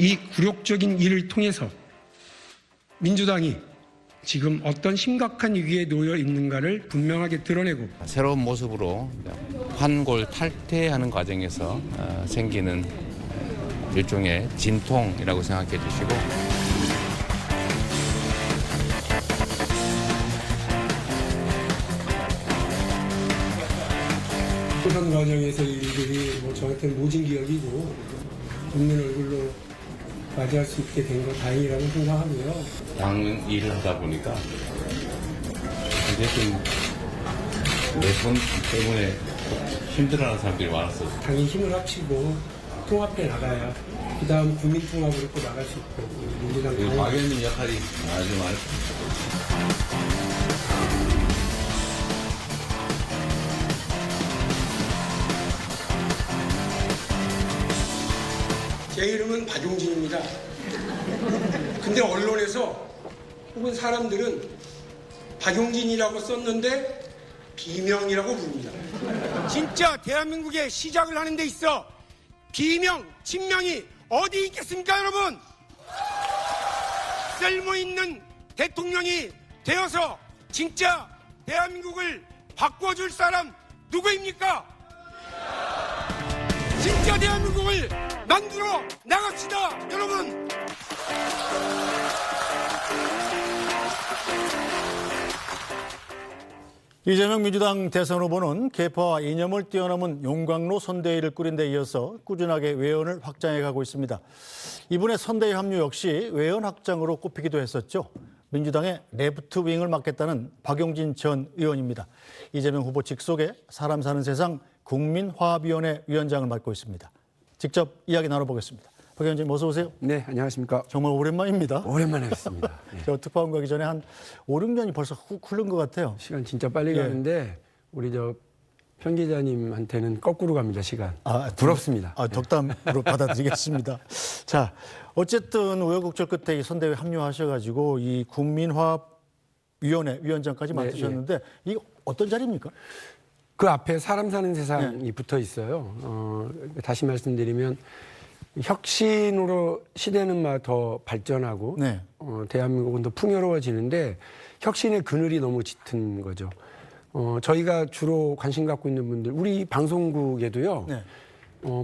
이 굴욕적인 일을 통해서 민주당이 지금 어떤 심각한 위기에 놓여 있는가를 분명하게 드러내고 새로운 모습으로 환골 탈퇴하는 과정에서 생기는 일종의 진통이라고 생각해 주시고 총선 과정에서 일들이 저한테는 모진 기억이고 웃는 얼굴로 맞이할 수 있게 된 거 다행이라고 생각하고요. 당 일을 하다 보니까 어쨌든 내 돈 때문에 힘들어하는 사람들이 많았어요. 당이 힘을 합치고 통합해 나가야 그 다음 국민통합으로 또 나갈 수 있고 민주당 그리고 박영민 역할이 아주 많습니다. 제 이름은 박용진입니다. 근데 언론에서 혹은 사람들은 박용진이라고 썼는데 비명이라고 부릅니다. 진짜 대한민국의 시작을 하는 데 있어 비명, 친명이 어디 있겠습니까, 여러분? 쓸모있는 대통령이 되어서 진짜 대한민국을 바꿔줄 사람 누구입니까? 진짜 대한민국을 만들어 나갑시다, 여러분! 이재명 민주당 대선 후보는 계파와 이념을 뛰어넘은 용광로 선대위를 꾸린 데 이어서 꾸준하게 외연을 확장해 가고 있습니다. 이번에 선대위 합류 역시 외연 확장으로 꼽히기도 했었죠. 민주당의 레프트 윙을 맡겠다는 박용진 전 의원입니다. 이재명 후보 직속에 사람 사는 세상 국민화합위원회 위원장을 맡고 있습니다. 직접 이야기 나눠보겠습니다. 박 의원님 어서 오세요. 네, 안녕하십니까. 정말 오랜만입니다. 오랜만에 뵙습니다. 네. 저 특파원 가기 전에 한 5, 6년이 벌써 훅 흐른 것 같아요. 시간 진짜 빨리 가는데 우리 편 기자님한테는 거꾸로 갑니다, 시간. 부럽습니다. 덕담으로 받아들이겠습니다. 자, 어쨌든 우여곡절 끝에 이 선대위에 합류하셔가지고 이 국민화합위원회 위원장까지 맡으셨는데 이게 어떤 자리입니까? 그 앞에 사람 사는 세상이 붙어 있어요. 다시 말씀드리면 혁신으로 시대는 막 더 발전하고 대한민국은 더 풍요로워지는데 혁신의 그늘이 너무 짙은 거죠. 저희가 주로 관심 갖고 있는 분들, 우리 방송국에도요.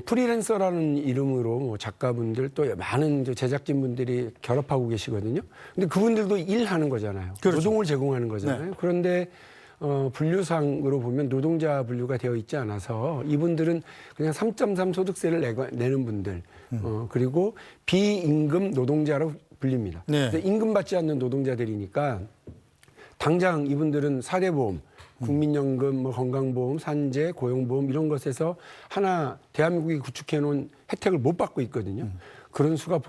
프리랜서라는 이름으로 작가분들 또 많은 제작진분들이 결합하고 계시거든요. 근데 그분들도 일하는 거잖아요. 그렇죠. 노동을 제공하는 거잖아요. 그런데 분류상으로 보면 노동자 분류가 되어 있지 않아서 이분들은 그냥 3.3 소득세를 내는 분들, 그리고 비임금 노동자로 불립니다. 근데 임금 받지 않는 노동자들이니까 당장 이분들은 사대보험, 국민연금, 건강보험, 산재, 고용보험 이런 것에서 하나 대한민국이 구축해 놓은 혜택을 못 받고 있거든요. 그런 수가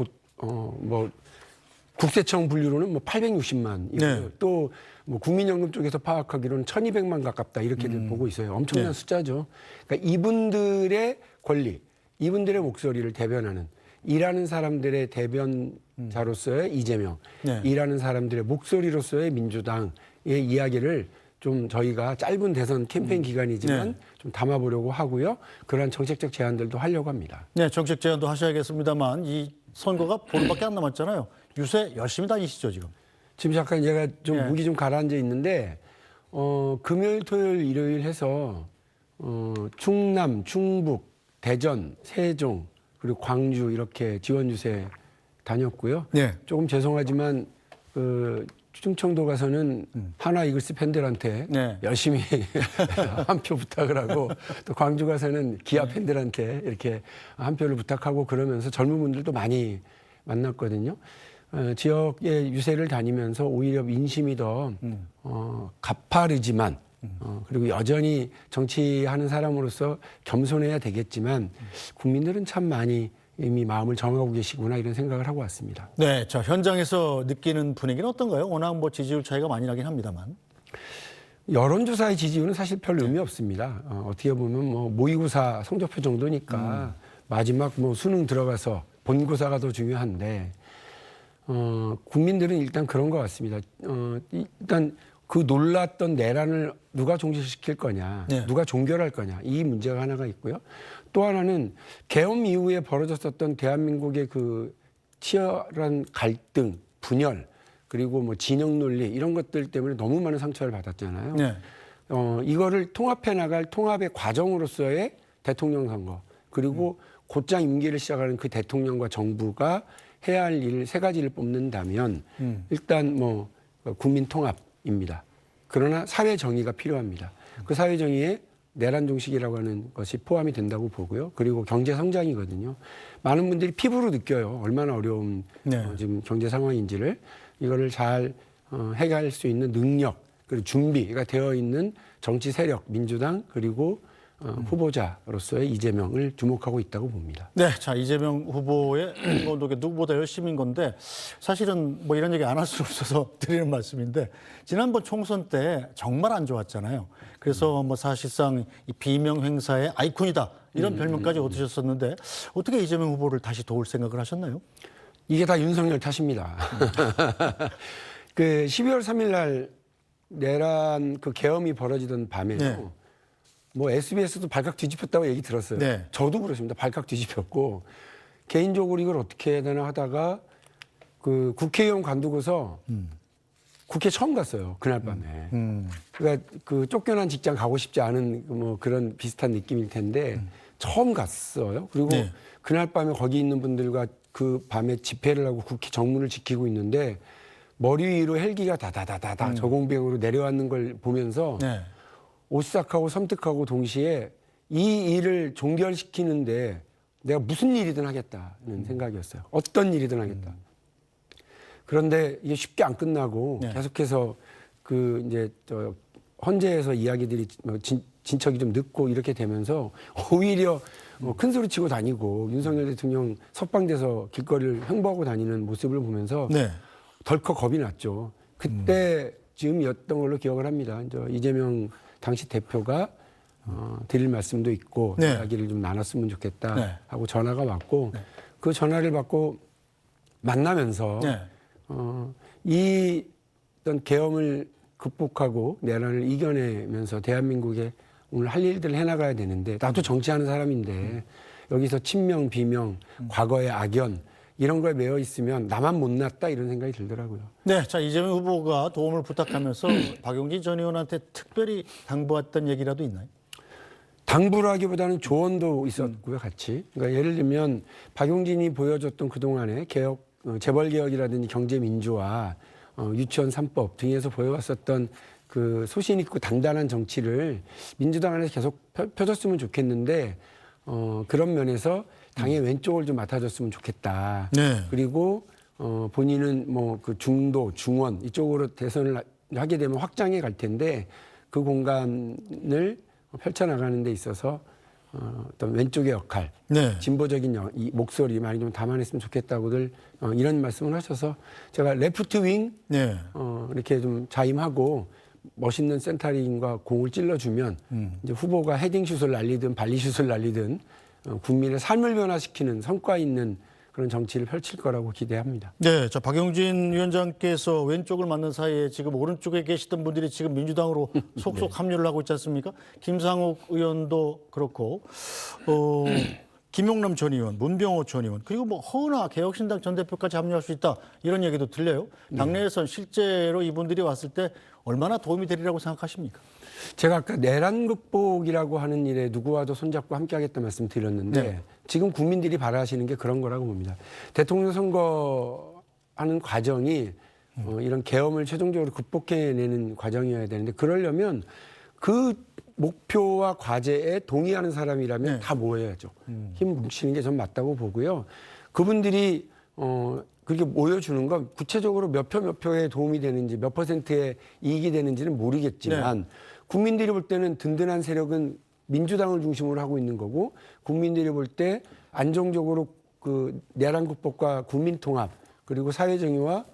국세청 분류로는 860만, 또 국민연금 쪽에서 파악하기로는 1200만 가깝다 이렇게들 보고 있어요. 엄청난 숫자죠. 그러니까 이분들의 권리, 이분들의 목소리를 대변하는 일하는 사람들의 대변자로서의 이재명, 일하는 사람들의 목소리로서의 민주당의 이야기를 좀 저희가 짧은 대선 캠페인 기간이지만 좀 담아보려고 하고요. 그러한 정책적 제안들도 하려고 합니다. 네, 정책 제안도 하셔야겠습니다만 이 선거가 보름밖에 안 남았잖아요. 요새 열심히 다니시죠, 지금? 지금 잠깐 얘가 좀 목이 좀 가라앉아 있는데 금요일, 토요일, 일요일 해서 충남, 충북, 대전, 세종 그리고 광주 이렇게 지원 유세 다녔고요. 조금 죄송하지만 충청도 가서는 하나 이글스 팬들한테 열심히 한 표 부탁을 하고 또 광주 가서는 기아 팬들한테 이렇게 한 표를 부탁하고 그러면서 젊은 분들도 많이 만났거든요. 지역의 유세를 다니면서 오히려 민심이 더 가파르지만 그리고 여전히 정치하는 사람으로서 겸손해야 되겠지만 국민들은 참 많이 이미 마음을 정하고 계시구나 이런 생각을 하고 왔습니다. 네, 자 현장에서 느끼는 분위기는 어떤가요? 워낙 지지율 차이가 많이 나긴 합니다만. 여론조사의 지지율은 사실 별 의미 없습니다. 어떻게 보면 모의고사 성적표 정도니까 마지막 수능 들어가서 본고사가 더 중요한데 국민들은 일단 그런 것 같습니다. 일단 그 놀랐던 내란을 누가 종식시킬 거냐, 누가 종결할 거냐 이 문제가 하나가 있고요. 또 하나는 계엄 이후에 벌어졌었던 대한민국의 그 치열한 갈등, 분열, 그리고 뭐 진영 논리 이런 것들 때문에 너무 많은 상처를 받았잖아요. 네. 이거를 통합해 나갈 통합의 과정으로서의 대통령 선거, 그리고 곧장 임기를 시작하는 그 대통령과 정부가 해야 할 일 세 가지를 뽑는다면 일단 뭐 국민 통합입니다. 그러나 사회 정의가 필요합니다. 그 사회 정의에 내란 종식이라고 하는 것이 포함이 된다고 보고요. 그리고 경제 성장이거든요. 많은 분들이 피부로 느껴요. 얼마나 어려운 지금 경제 상황인지를. 이거를 잘 해결할 수 있는 능력, 그리고 준비가 되어 있는 정치 세력, 민주당, 그리고 후보자로서의 이재명을 주목하고 있다고 봅니다. 네, 자 이재명 후보의 운동에 누구보다 열심인 건데 사실은 뭐 이런 얘기 안 할 수 없어서 드리는 말씀인데 지난번 총선 때 정말 안 좋았잖아요. 그래서 뭐 사실상 이 비명 행사의 아이콘이다 이런 별명까지 얻으셨었는데 어떻게 이재명 후보를 다시 도울 생각을 하셨나요? 이게 다 윤석열 탓입니다. 그 12월 3일 날 내란 그 계엄이 벌어지던 밤에요. 네. 뭐 SBS도 발칵 뒤집혔다고 얘기 들었어요. 네. 저도 그렇습니다. 발칵 뒤집혔고 개인적으로 이걸 어떻게 해야 되나 하다가 그 국회의원 관두고서 국회 처음 갔어요. 그날 밤에. 그러니까 그 쫓겨난 직장 가고 싶지 않은 뭐 그런 비슷한 느낌일 텐데 처음 갔어요. 그리고 네. 그날 밤에 거기 있는 분들과 그 밤에 집회를 하고 국회 정문을 지키고 있는데 머리 위로 헬기가 다다다다다 저공병으로 내려왔는 걸 보면서 네. 오싹하고 섬뜩하고 동시에 이 일을 종결시키는데 내가 무슨 일이든 하겠다는 생각이었어요. 어떤 일이든 하겠다. 그런데 이게 쉽게 안 끝나고 네. 계속해서 그 이제 저 헌재에서 이야기들이 진척이 좀 늦고 이렇게 되면서 오히려 큰 소리 치고 다니고 윤석열 대통령 석방돼서 길거리를 횡보하고 다니는 모습을 보면서 네. 덜컥 겁이 났죠. 그때 즈음이었던 걸로 기억을 합니다. 이제 이재명 당시 대표가 드릴 말씀도 있고 네. 이야기를 좀 나눴으면 좋겠다 네. 하고 전화가 왔고 그 전화를 받고 만나면서 네. 이 어떤 계엄을 극복하고 내란을 이겨내면서 대한민국에 오늘 할 일들을 해나가야 되는데 나도 정치하는 사람인데 여기서 친명, 비명, 과거의 악연 이런 거에 매여 있으면 나만 못났다 이런 생각이 들더라고요. 네, 자 이재명 후보가 도움을 부탁하면서 박용진 전 의원한테 특별히 당부했던 얘기라도 있나요? 당부라기보다는 조언도 있었고요, 같이. 그러니까 예를 들면 박용진이 보여줬던 그동안의 개혁, 재벌 개혁이라든지 경제 민주화, 유치원 3법 등에서 보여왔었던 그 소신 있고 단단한 정치를 민주당 안에서 계속 펴줬으면 좋겠는데 그런 면에서 당의 왼쪽을 좀 맡아줬으면 좋겠다. 네. 그리고 본인은 뭐 그 중도, 중원 이쪽으로 대선을 하게 되면 확장해 갈 텐데 그 공간을 펼쳐나가는 데 있어서 어떤 왼쪽의 역할, 네. 진보적인 이 목소리 많이 좀 담아냈으면 좋겠다고들 이런 말씀을 하셔서 제가 레프트 윙 네. 이렇게 좀 자임하고 멋있는 센터링과 공을 찔러주면 이제 후보가 헤딩슛을 날리든 발리슛을 날리든 국민의 삶을 변화시키는 성과 있는 그런 정치를 펼칠 거라고 기대합니다. 네, 자 박용진 위원장께서 왼쪽을 맡는 사이에 지금 오른쪽에 계시던 분들이 지금 민주당으로 속속 합류를 하고 있지 않습니까? 김상욱 의원도 그렇고, 김용남 전 의원, 문병호 전 의원, 그리고 뭐 허은하 개혁신당 전 대표까지 합류할 수 있다 이런 얘기도 들려요. 당내에선 실제로 이분들이 왔을 때 얼마나 도움이 되리라고 생각하십니까? 제가 아까 내란 극복이라고 하는 일에 누구와도 손잡고 함께하겠다 말씀 드렸는데 네. 지금 국민들이 바라시는 게 그런 거라고 봅니다. 대통령 선거하는 과정이 이런 계엄을 최종적으로 극복해내는 과정이어야 되는데 그러려면 그 목표와 과제에 동의하는 사람이라면 네. 다 모여야죠. 힘 뭉치는 게 전 맞다고 보고요. 그분들이 그렇게 모여주는 건 구체적으로 몇 표에 도움이 되는지 몇 %의 이익이 되는지는 모르겠지만 네. 국민들이 볼 때는 든든한 세력은 민주당을 중심으로 하고 있는 거고 국민들이 볼 때 안정적으로 그 내란 극복과 국민 통합 그리고 사회 정의와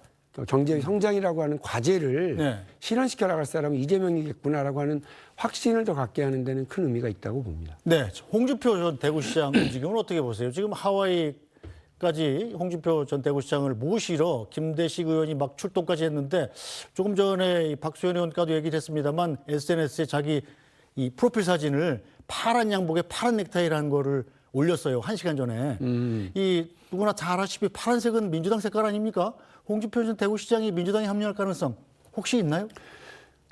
경제 성장이라고 하는 과제를 네. 실현시켜 나갈 사람은 이재명이겠구나라고 하는 확신을 더 갖게 하는 데는 큰 의미가 있다고 봅니다. 네, 홍준표 전 대구시장 움직임은 어떻게 보세요? 지금 하와이까지 홍준표 전 대구시장을 모시러 김대식 의원이 막 출동까지 했는데 조금 전에 박수현 의원과도 얘기를 했습니다만 SNS에 자기 이 프로필 사진을 파란 양복에 파란 넥타이라는 거를 올렸어요. 1시간 전에. 이 누구나 잘 아시다시피 파란색은 민주당 색깔 아닙니까? 홍준표 전 대구시장이 민주당에 합류할 가능성 혹시 있나요?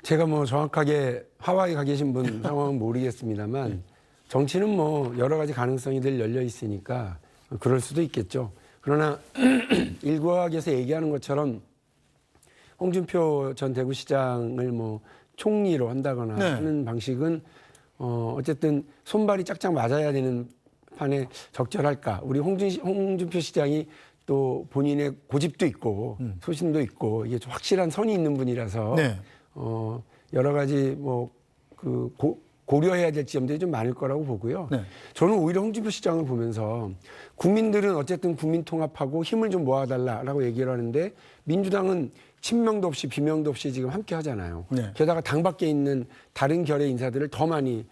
제가 뭐 정확하게 하와이 가 계신 분 상황은 모르겠습니다만 정치는 뭐 여러 가지 가능성이 늘 열려 있으니까 그럴 수도 있겠죠. 그러나 일각에서 얘기하는 것처럼 홍준표 전 대구시장을 뭐 총리로 한다거나 네. 하는 방식은 어쨌든 손발이 짝짝 맞아야 되는 판에 적절할까. 우리 홍준표 시장이 또 본인의 고집도 있고 소신도 있고 이게 좀 확실한 선이 있는 분이라서 네. 여러 가지 뭐 그 고려해야 될 지점들이 좀 많을 거라고 보고요. 네. 저는 오히려 홍준표 시장을 보면서 국민들은 어쨌든 국민 통합하고 힘을 좀 모아달라라고 얘기를 하는데 민주당은 친명도 없이 비명도 없이 지금 함께 하잖아요. 네. 게다가 당 밖에 있는 다른 결의 인사들을 더 많이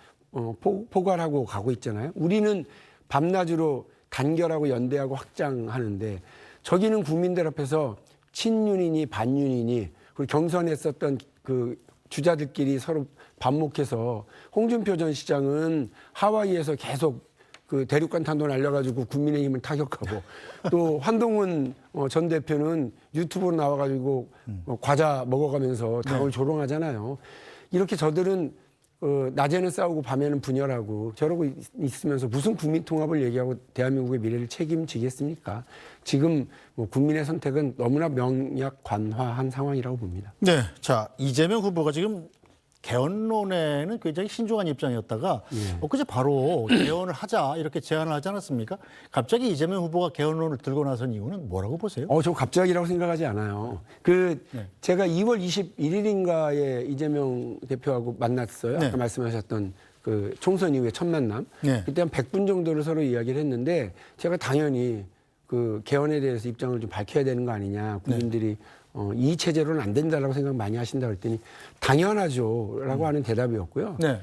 포괄하고 가고 있잖아요. 우리는 밤낮으로 단결하고 연대하고 확장하는데 저기는 국민들 앞에서 친윤이니 반윤이니 그리고 경선했었던 그 주자들끼리 서로 반목해서 홍준표 전 시장은 하와이에서 계속 그 대륙간 탄도 날려가지고 국민의힘을 타격하고 또 한동훈 전 대표는 유튜브로 나와가지고 과자 먹어가면서 당을 조롱하잖아요. 이렇게 저들은 낮에는 싸우고 밤에는 분열하고 저러고 있으면서 무슨 국민 통합을 얘기하고 대한민국의 미래를 책임지겠습니까? 지금 뭐 국민의 선택은 너무나 명약관화한 상황이라고 봅니다. 네. 자, 이재명 후보가 지금 개헌론에는 굉장히 신중한 입장이었다가 엊그제 바로 개헌을 하자 이렇게 제안을 하지 않았습니까? 갑자기 이재명 후보가 개헌론을 들고 나선 이유는 뭐라고 보세요? 저 갑자기라고 생각하지 않아요. 제가 2월 21일인가에 이재명 대표하고 만났어요. 네. 아까 말씀하셨던 그 총선 이후에 첫 만남. 네. 그때 한 100분 정도를 서로 이야기를 했는데 제가 당연히 그 개헌에 대해서 입장을 좀 밝혀야 되는 거 아니냐. 국민들이 이 체제로는 안 된다라고 생각 많이 하신다 그랬더니 당연하죠라고 하는 대답이었고요. 네.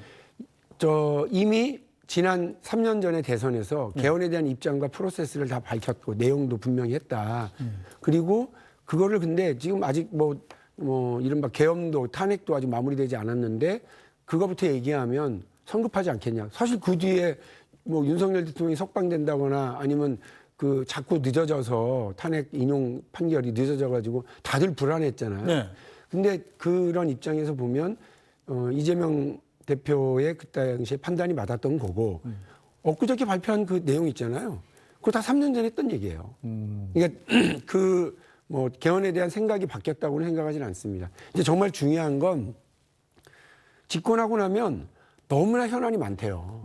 이미 지난 3년 전의 대선에서 개헌에 대한 입장과 프로세스를 다 밝혔고 내용도 분명히 했다. 그리고 그거를 근데 지금 아직 뭐 이른바 계엄도 탄핵도 아직 마무리되지 않았는데 그거부터 얘기하면 성급하지 않겠냐. 사실 그 뒤에 뭐 윤석열 대통령이 석방된다거나 아니면 그 자꾸 늦어져서 탄핵 인용 판결이 늦어져 가지고 다들 불안했잖아요. 네. 근데 그런 입장에서 보면 이재명 대표의 그 당시에 판단이 맞았던 거고 엊그저께 발표한 그 내용 있잖아요. 그거 다 3년 전에 했던 얘기예요. 그러니까 그 뭐 개헌에 대한 생각이 바뀌었다고는 생각하지는 않습니다. 이제 정말 중요한 건 집권하고 나면 너무나 현안이 많대요.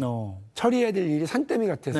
처리해야 될 일이 산더미 같아서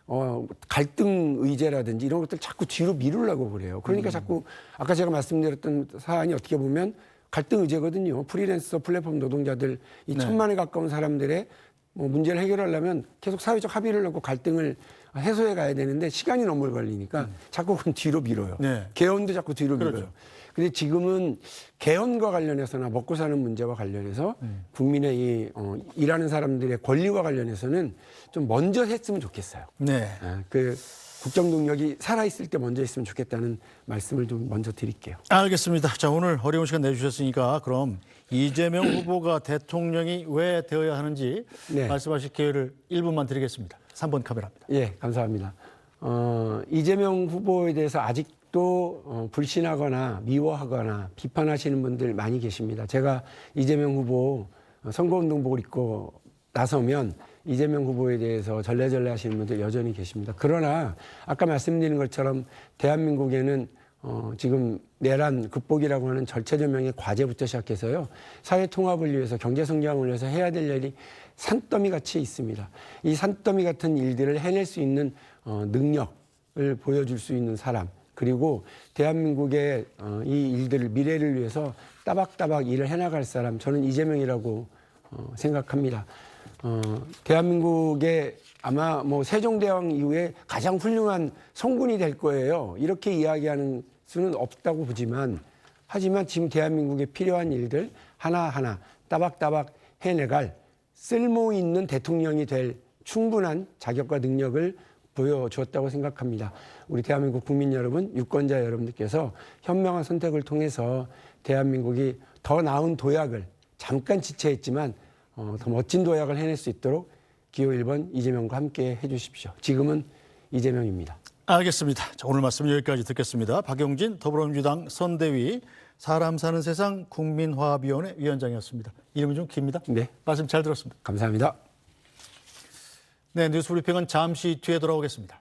네. 갈등 의제라든지 이런 것들 자꾸 뒤로 미루려고 그래요. 그러니까 자꾸 아까 제가 말씀드렸던 사안이 어떻게 보면 갈등 의제거든요. 프리랜서 플랫폼 노동자들 이 네. 1000만에 가까운 사람들의 뭐 문제를 해결하려면 계속 사회적 합의를 하고 갈등을 해소해 가야 되는데 시간이 너무 걸리니까 자꾸 그건 뒤로 미뤄요. 네. 개헌도 자꾸 뒤로 그렇죠. 미뤄요. 근데 지금은 개헌과 관련해서나 먹고 사는 문제와 관련해서 국민의 이 일하는 사람들의 권리와 관련해서는 좀 먼저 했으면 좋겠어요. 네. 그 국정 능력이 살아있을 때 먼저 했으면 좋겠다는 말씀을 좀 먼저 드릴게요. 알겠습니다. 자, 오늘 어려운 시간 내주셨으니까 그럼 이재명 후보가 대통령이 왜 되어야 하는지 네. 말씀하실 기회를 1분만 드리겠습니다. 3번 카메라입니다. 예, 감사합니다. 이재명 후보에 대해서 아직도 불신하거나 미워하거나 비판하시는 분들 많이 계십니다. 제가 이재명 후보 선거운동복을 입고 나서면 이재명 후보에 대해서 절레절레 하시는 분들 여전히 계십니다. 그러나 아까 말씀드린 것처럼 대한민국에는 지금 내란 극복이라고 하는 절체절명의 과제부터 시작해서요. 사회 통합을 위해서 경제 성장을 위해서 해야 될 일이 산더미 같이 있습니다. 이 산더미 같은 일들을 해낼 수 있는 능력을 보여줄 수 있는 사람 그리고 대한민국의 이 일들을 미래를 위해서 따박따박 일을 해나갈 사람 저는 이재명이라고 생각합니다. 대한민국의 아마 뭐 세종대왕 이후에 가장 훌륭한 성군이 될 거예요. 이렇게 이야기하는 수는 없다고 보지만 하지만 지금 대한민국에 필요한 일들 하나하나 따박따박 해내갈 쓸모 있는 대통령이 될 충분한 자격과 능력을 보여주었다고 생각합니다. 우리 대한민국 국민 여러분, 유권자 여러분들께서 현명한 선택을 통해서 대한민국이 더 나은 도약을 잠깐 지체했지만 더 멋진 도약을 해낼 수 있도록 기호 1번 이재명과 함께 해주십시오. 지금은 이재명입니다. 알겠습니다. 자, 오늘 말씀 여기까지 듣겠습니다. 박용진 더불어민주당 선대위 사람 사는 세상 국민화합위원회 위원장이었습니다. 이름이 좀 깁니다. 네. 말씀 잘 들었습니다. 감사합니다. 네, 뉴스 브리핑은 잠시 뒤에 돌아오겠습니다.